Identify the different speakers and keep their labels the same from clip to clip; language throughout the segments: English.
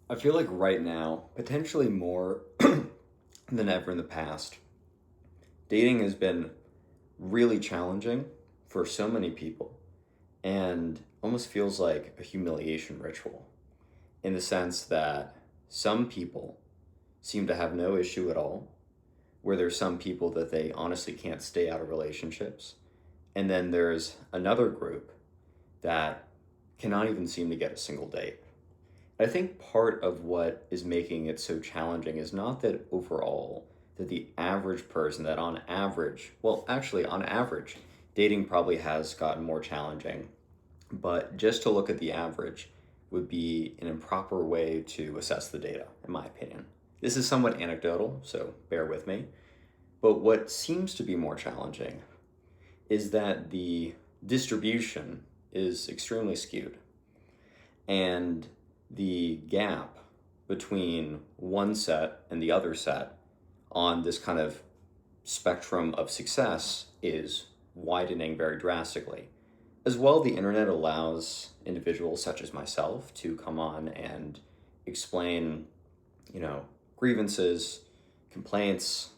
Speaker 1: I feel like right now, potentially more than ever in the past, dating has been really challenging for so many people and almost feels like a humiliation ritual in the sense that some people seem to have no issue at all, where there's some people that they honestly can't stay out of relationships. And then there's another group that cannot even seem to get a single date. I think part of what is making it so challenging is not that overall, that the average person, that on average, well, actually, on average, dating probably has gotten more challenging. But just to look at the average would be an improper way to assess the data, in my opinion. This is somewhat anecdotal, so bear with me. But what seems to be more challenging is that the distribution is extremely skewed. And the gap between one set and the other set on this kind of spectrum of success is widening very drastically. As well, the internet allows individuals such as myself to come on and explain, you know, grievances, complaints,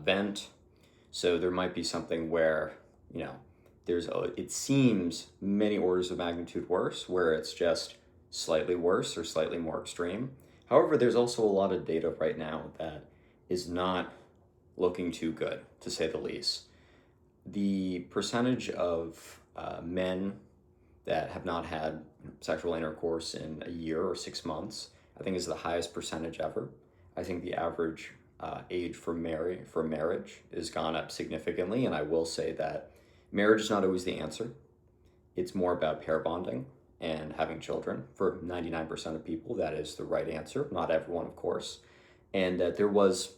Speaker 1: vent. So there might be something where, you know, it seems many orders of magnitude worse, where it's just slightly worse or slightly more extreme. However, there's also a lot of data right now that is not looking too good, to say the least. The percentage of men that have not had sexual intercourse in a year or 6 months, I think is the highest percentage ever. I think the average age for marriage has gone up significantly, and I will say that marriage is not always the answer. It's more about pair bonding and having children. For 99% of people, that is the right answer. Not everyone, of course. And that there was,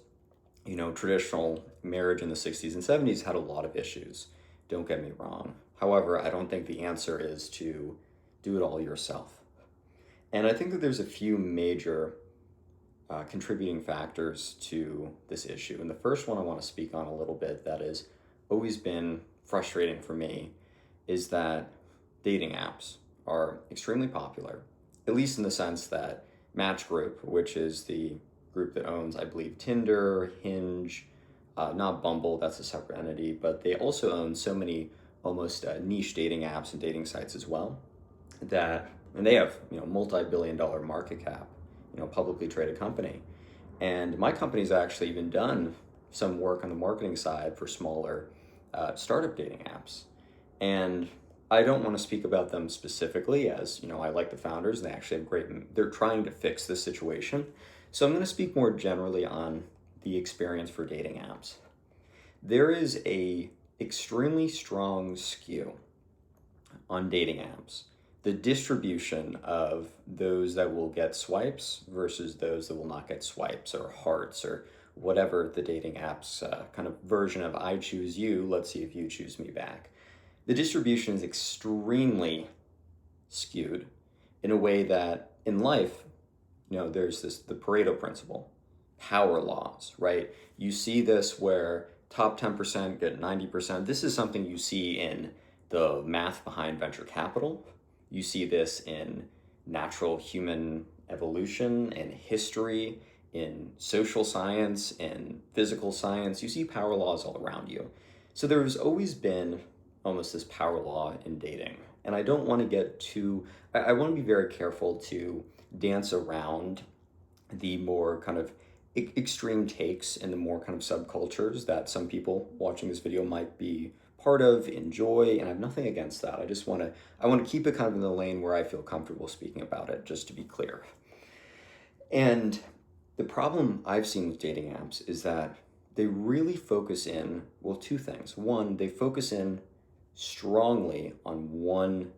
Speaker 1: traditional marriage in the 60s and 70s had a lot of issues. Don't get me wrong. However, I don't think the answer is to do it all yourself. And I think that there's a few major contributing factors to this issue. And the first one I want to speak on a little bit that has always been frustrating for me is that dating apps are extremely popular, at least in the sense that Match Group, which is the group that owns, I believe, Tinder, Hinge, not Bumble, that's a separate entity, but they also own so many almost niche dating apps and dating sites as well and they have, multi-billion-dollar market cap, publicly traded company. And my company's actually even done some work on the marketing side for smaller startup dating apps. And I don't want to speak about them specifically as, I like the founders and they actually have they're trying to fix this situation. So I'm going to speak more generally on the experience for dating apps. There is a extremely strong skew on dating apps. The distribution of those that will get swipes versus those that will not get swipes or hearts or whatever the dating app's kind of version of I choose you, let's see if you choose me back. The distribution is extremely skewed in a way that in life, there's the Pareto principle, power laws, right? You see this where top 10% get 90%. This is something you see in the math behind venture capital. You see this in natural human evolution and history, in social science, in physical science. You see power laws all around you. So there's always been almost this power law in dating. And I don't want to get too, I want to be very careful to dance around the more kind of extreme takes and the more kind of subcultures that some people watching this video might be part of, enjoy, and I have nothing against that. I want to keep it kind of in the lane where I feel comfortable speaking about it, just to be clear. And the problem I've seen with dating apps is that they really focus in, well, two things. One, they focus in strongly on one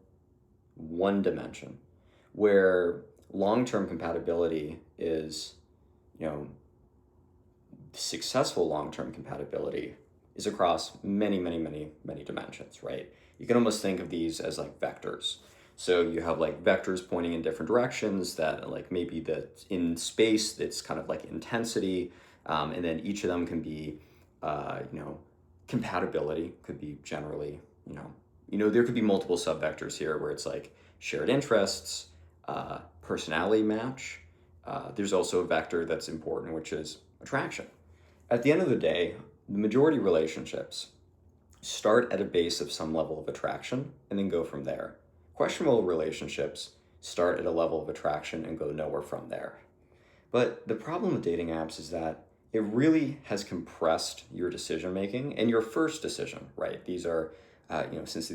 Speaker 1: dimension, where long-term compatibility is, successful long-term compatibility is across many, many, many, many dimensions, right? You can almost think of these as like vectors. So you have like vectors pointing in different directions that like maybe that in space, it's kind of like intensity. And then each of them can be, compatibility could be generally, there could be multiple subvectors here where it's like shared interests, personality match, there's also a vector that's important, which is attraction. At the end of the day, the majority of relationships start at a base of some level of attraction and then go from there. Questionable relationships start at a level of attraction and go nowhere from there. But the problem with dating apps is that it really has compressed your decision making and your first decision, right? These are, since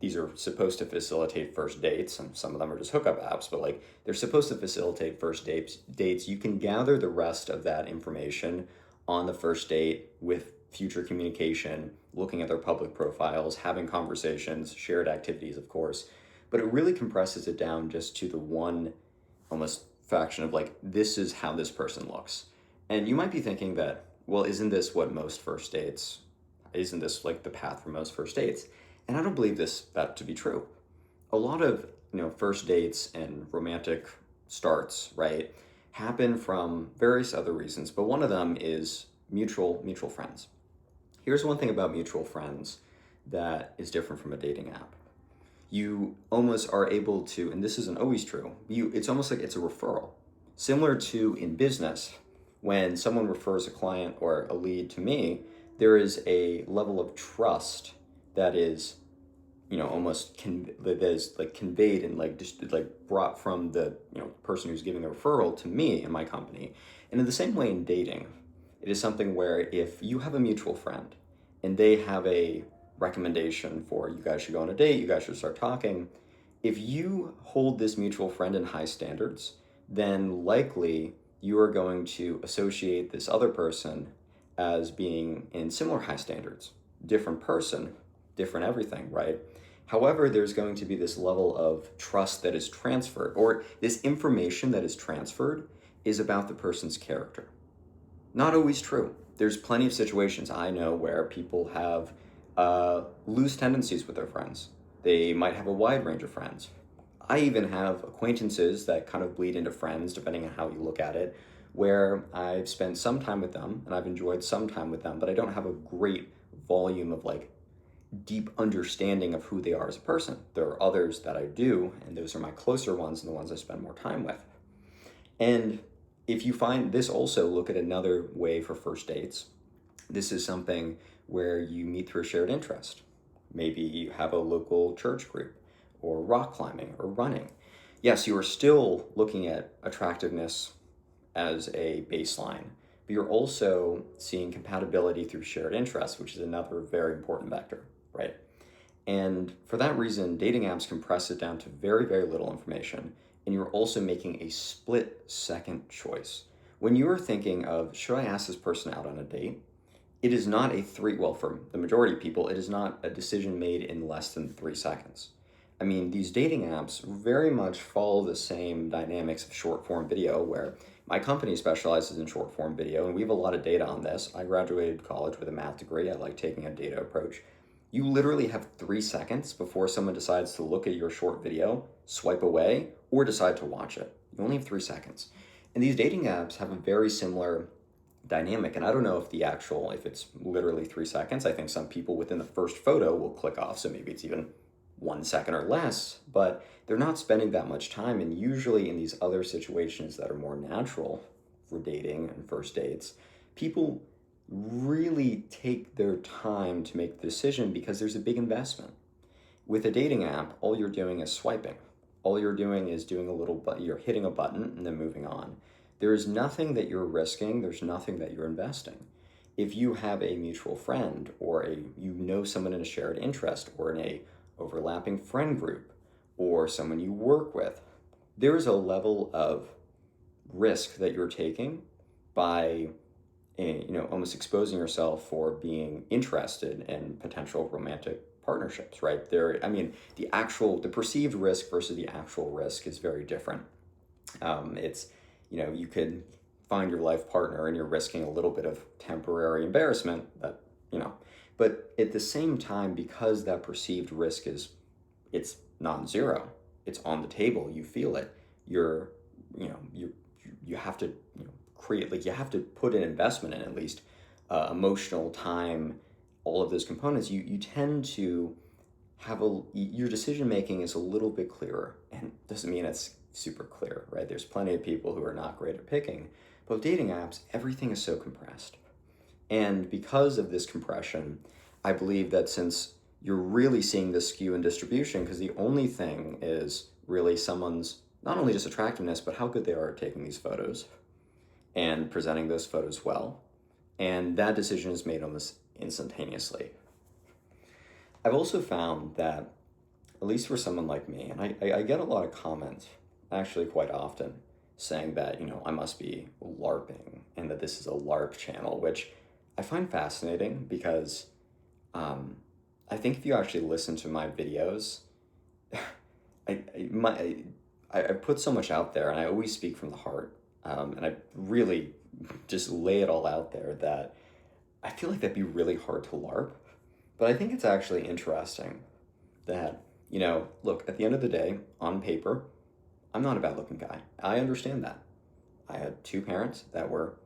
Speaker 1: these are supposed to facilitate first dates, and some of them are just hookup apps, but like they're supposed to facilitate first dates. You can gather the rest of that information on the first date with future communication, looking at their public profiles, having conversations, shared activities, of course. But it really compresses it down just to the one almost faction of like, this is how this person looks. And you might be thinking that, well, isn't this what most first dates, isn't this like the path for most first dates? And I don't believe that to be true. A lot of, first dates and romantic starts, right, happen from various other reasons, but one of them is mutual friends. Here's one thing about mutual friends that is different from a dating app. You almost are able to, and this isn't always true, it's almost like it's a referral. Similar to in business, when someone refers a client or a lead to me, there is a level of trust that is, that is like conveyed and like just like brought from the person who's giving the referral to me and my company. And in the same way in dating, it is something where if you have a mutual friend and they have a recommendation for you guys should go on a date, you guys should start talking, if you hold this mutual friend in high standards, then likely you are going to associate this other person as being in similar high standards. Different person, different everything, right? However, there's going to be this level of trust that is transferred, or this information that is transferred is about the person's character. Not always true. There's plenty of situations I know where people have loose tendencies with their friends. They might have a wide range of friends. I even have acquaintances that kind of bleed into friends, depending on how you look at it, where I've spent some time with them and I've enjoyed some time with them, but I don't have a great volume of like deep understanding of who they are as a person. There are others that I do, and those are my closer ones and the ones I spend more time with. And if you find this also, look at another way for first dates. This is something where you meet through a shared interest. Maybe you have a local church group, or rock climbing, or running. Yes, you are still looking at attractiveness as a baseline, but you're also seeing compatibility through shared interests, which is another very important vector, right? And for that reason, dating apps compress it down to very, very little information, and you're also making a split-second choice. When you are thinking of, should I ask this person out on a date? It is not for the majority of people, it is not a decision made in less than 3 seconds. I mean, these dating apps very much follow the same dynamics of short form video, where my company specializes in short form video, and we have a lot of data on this. I graduated college with a math degree. I like taking a data approach. You literally have 3 seconds before someone decides to look at your short video, swipe away, or decide to watch it. You only have 3 seconds. And these dating apps have a very similar dynamic, and I don't know if it's literally 3 seconds. I think some people within the first photo will click off, so maybe it's even 1 second or less, but they're not spending that much time. And usually in these other situations that are more natural for dating and first dates, people really take their time to make the decision because there's a big investment. With a dating app, all you're doing is swiping. All you're doing is you're hitting a button and then moving on. There is nothing that you're risking, there's nothing that you're investing. If you have a mutual friend, or someone in a shared interest, or in a overlapping friend group, or someone you work with, there is a level of risk that you're taking by almost exposing yourself for being interested in potential romantic partnerships, right? The perceived risk versus the actual risk is very different. You could find your life partner and you're risking a little bit of temporary embarrassment but at the same time, because that perceived risk it's non-zero, it's on the table, you feel it, you have to you have to put an investment in, at least emotional time, all of those components. You tend to have your decision making is a little bit clearer, and doesn't mean it's super clear, right? There's plenty of people who are not great at picking, but with dating apps, everything is so compressed. And because of this compression, I believe that since you're really seeing this skew in distribution, because the only thing is really someone's not only just attractiveness, but how good they are at taking these photos and presenting those photos well. And that decision is made almost instantaneously. I've also found that, at least for someone like me, and I get a lot of comments, actually quite often, saying that, I must be LARPing and that this is a LARP channel, which I find fascinating because I think if you actually listen to my videos, I put so much out there and I always speak from the heart. And I really just lay it all out there that I feel like that'd be really hard to LARP. But I think it's actually interesting that, look, at the end of the day, on paper, I'm not a bad looking guy. I understand that. I had two parents that were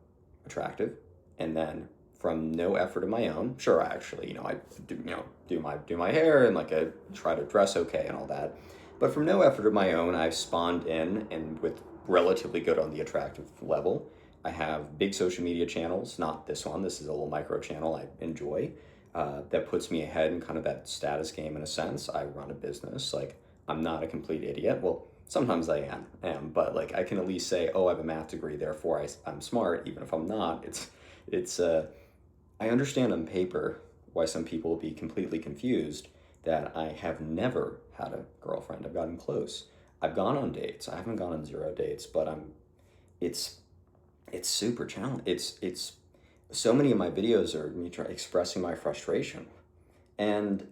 Speaker 1: attractive, and then from no effort of my own, sure, I actually, I do my hair and like I try to dress okay and all that. But from no effort of my own, I've spawned in and with relatively good on the attractive level. I have big social media channels, not this one. This is a little micro channel I enjoy. That puts me ahead in kind of that status game in a sense. I run a business. Like, I'm not a complete idiot. Well, sometimes I am, but like I can at least say, oh, I have a math degree, therefore I'm smart, even if I'm not. I understand on paper why some people will be completely confused that I have never had a girlfriend. I've gotten close. I've gone on dates. I haven't gone on 0 dates, but it's super challenging. It's so many of my videos are me expressing my frustration, and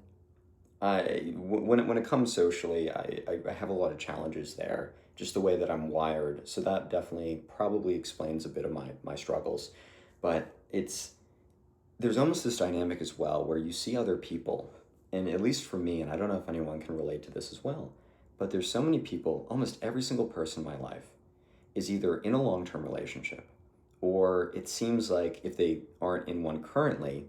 Speaker 1: when it comes socially, I have a lot of challenges there, just the way that I'm wired. So that definitely probably explains a bit of my struggles, but there's almost this dynamic as well where you see other people, and at least for me, and I don't know if anyone can relate to this as well, but there's so many people, almost every single person in my life is either in a long-term relationship, or it seems like if they aren't in one currently,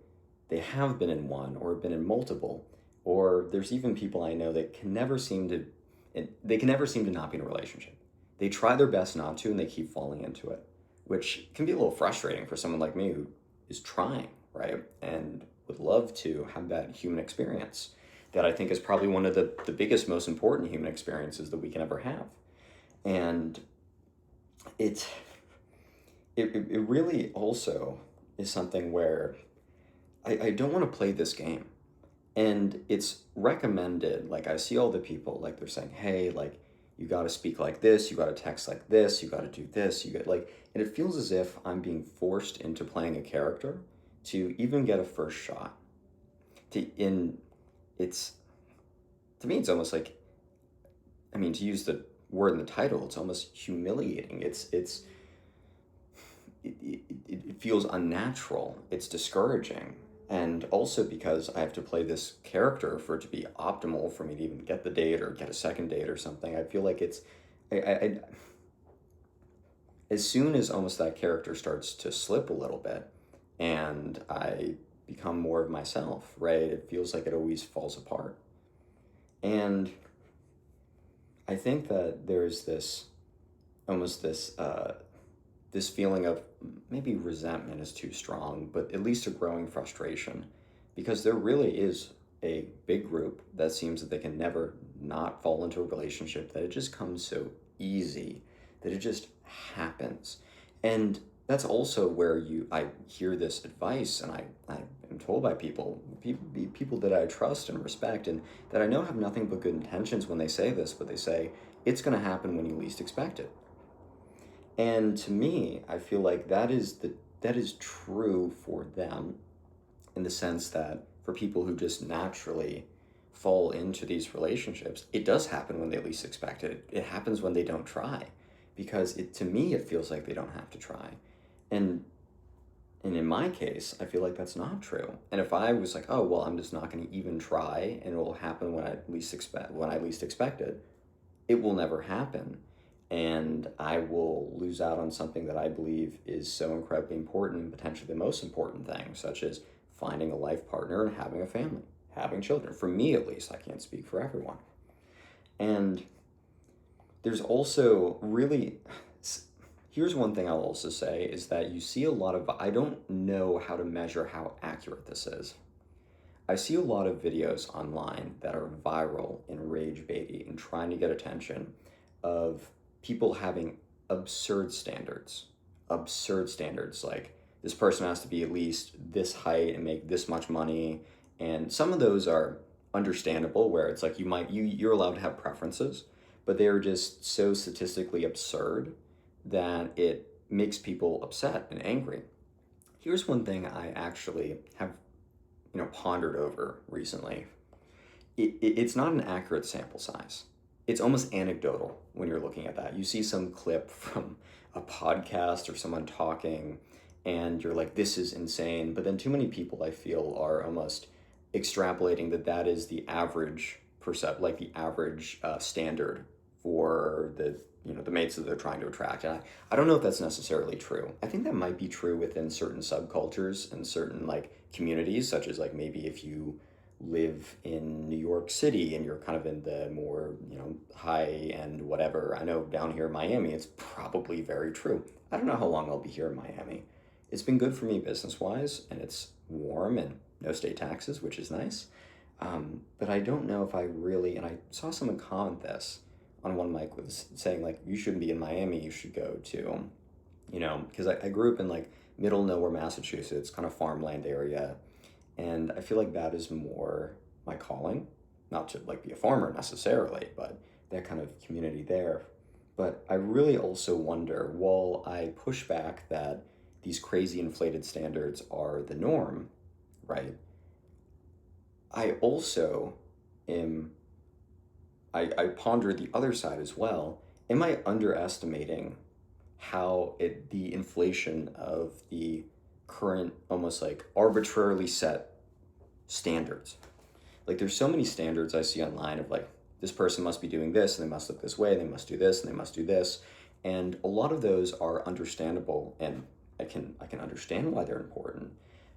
Speaker 1: they have been in one or been in multiple, or there's even people I know that can never seem to not be in a relationship. They try their best not to and they keep falling into it, which can be a little frustrating for someone like me who is trying, right? And would love to have that human experience that I think is probably one of the biggest, most important human experiences that we can ever have. And it really also is something where I don't want to play this game. And it's recommended, like I see all the people, like they're saying, hey, like you got to speak like this, you got to text like this, you got to do this, and it feels as if I'm being forced into playing a character to even get a first shot. It's, to me, it's almost like, to use the word in the title, it's almost humiliating. It feels unnatural. It's discouraging. And also because I have to play this character for it to be optimal for me to even get the date or get a second date or something, I feel like as soon as almost that character starts to slip a little bit and I become more of myself, right, it feels like it always falls apart. And I think that there's this feeling of maybe resentment is too strong, but at least a growing frustration, because there really is a big group that seems that they can never not fall into a relationship, that it just comes so easy, that it just happens. And that's also where I hear this advice, and I am told by people that I trust and respect, and that I know have nothing but good intentions when they say this, but they say, it's going to happen when you least expect it. And to me, I feel like that is true for them, in the sense that for people who just naturally fall into these relationships, it does happen when they least expect it. It happens when they don't try, because to me, it feels like they don't have to try. And in my case, I feel like that's not true. And if I was like, oh, well, I'm just not going to even try, and it will happen when I least expect it, it will never happen. And I will lose out on something that I believe is so incredibly important, and potentially the most important thing, such as finding a life partner and having a family, having children. For me, at least, I can't speak for everyone. And there's also really, here's one thing I'll also say is that you see a lot of, I don't know how to measure how accurate this is. I see a lot of videos online that are viral in rage baiting and trying to get attention of people having absurd standards. Absurd standards, like this person has to be at least this height and make this much money. And some of those are understandable where it's like you're allowed to have preferences, but they're just so statistically absurd that it makes people upset and angry. Here's one thing I actually have pondered over recently. It's not an accurate sample size. It's almost anecdotal when you're looking at that. You see some clip from a podcast or someone talking, and you're like, this is insane. But then too many people, I feel, are almost extrapolating that is the average like the average standard for the mates that they're trying to attract. And I don't know if that's necessarily true. I think that might be true within certain subcultures and certain like communities, such as like maybe if you live in New York City and you're kind of in the more, high end whatever. I know down here in Miami, it's probably very true. I don't know how long I'll be here in Miami. It's been good for me business wise, and it's warm and no state taxes, which is nice. But I don't know if I really, and I saw someone comment this on one mic was saying like, you shouldn't be in Miami, you should go to, because I grew up in like middle nowhere, Massachusetts, kind of farmland area. And I feel like that is more my calling, not to like be a farmer necessarily, but that kind of community there. But I really also wonder, while I push back that these crazy inflated standards are the norm, right? I also am, I ponder the other side as well. Am I underestimating how the inflation of the current almost like arbitrarily set standards? Like there's so many standards I see online of like, this person must be doing this and they must look this way, and they must do this and they must do this. And a lot of those are understandable, and I can understand why they're important.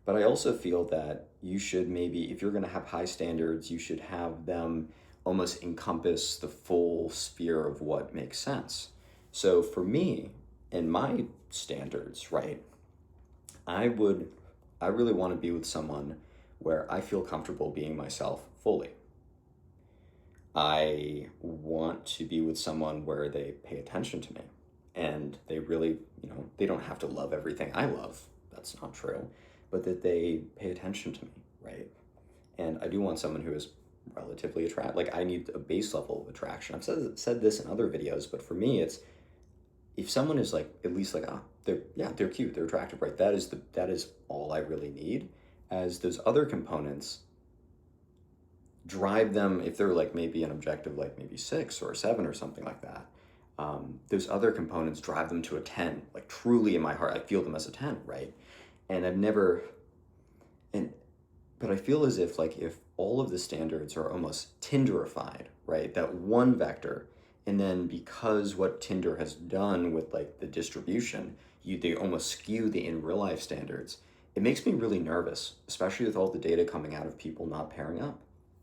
Speaker 1: But I also feel that you should maybe, if you're going to have high standards, you should have them almost encompass the full sphere of what makes sense. So for me and my standards, right, I really want to be with someone where I feel comfortable being myself fully. I want to be with someone where they pay attention to me and they really, they don't have to love everything I love. That's not true, but that they pay attention to me, right? And I do want someone who is relatively attractive. Like I need a base level of attraction. I've said this in other videos, but for me, it's if someone is like at least like they're cute, they're attractive, right? That is all I really need. As those other components drive them, if they're like maybe an objective like maybe 6 or a 7 or something like that, those other components drive them to a 10. Like truly in my heart, I feel them as a 10, right? And but I feel as if like if all of the standards are almost Tinderified, right? That one vector, and then because what Tinder has done with like the distribution, they almost skew the in real life standards. It makes me really nervous, especially with all the data coming out of people not pairing up,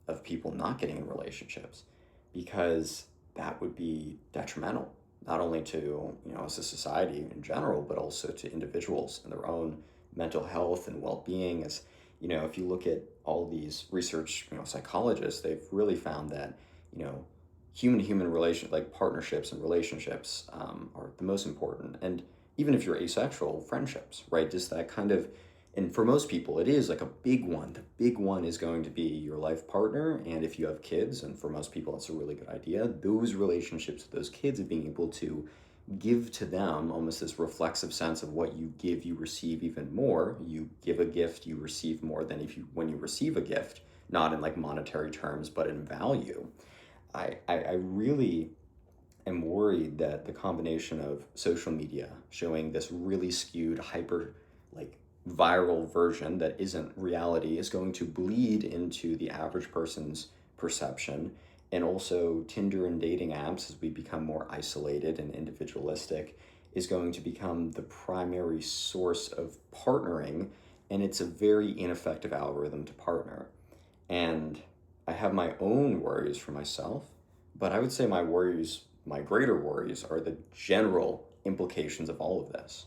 Speaker 1: of people not getting in relationships, because that would be detrimental, not only to, as a society in general, but also to individuals and their own mental health and well-being. As if you look at all these research, psychologists, they've really found that, human-to-human relation, like partnerships and relationships are the most important. And even if you're asexual, friendships, right? Just that kind of, and for most people, it is like a big one. The big one is going to be your life partner. And if you have kids, and for most people, that's a really good idea, those relationships with those kids of being able to give to them almost this reflexive sense of what you give, you receive even more. You give a gift, you receive more than when you receive a gift, not in like monetary terms, but in value. I really am worried that the combination of social media showing this really skewed, hyper, like viral version that isn't reality is going to bleed into the average person's perception. And also Tinder and dating apps, as we become more isolated and individualistic, is going to become the primary source of partnering. And it's a very ineffective algorithm to partner. And I have my own worries for myself, but I would say my worries my greater worries are the general implications of all of this.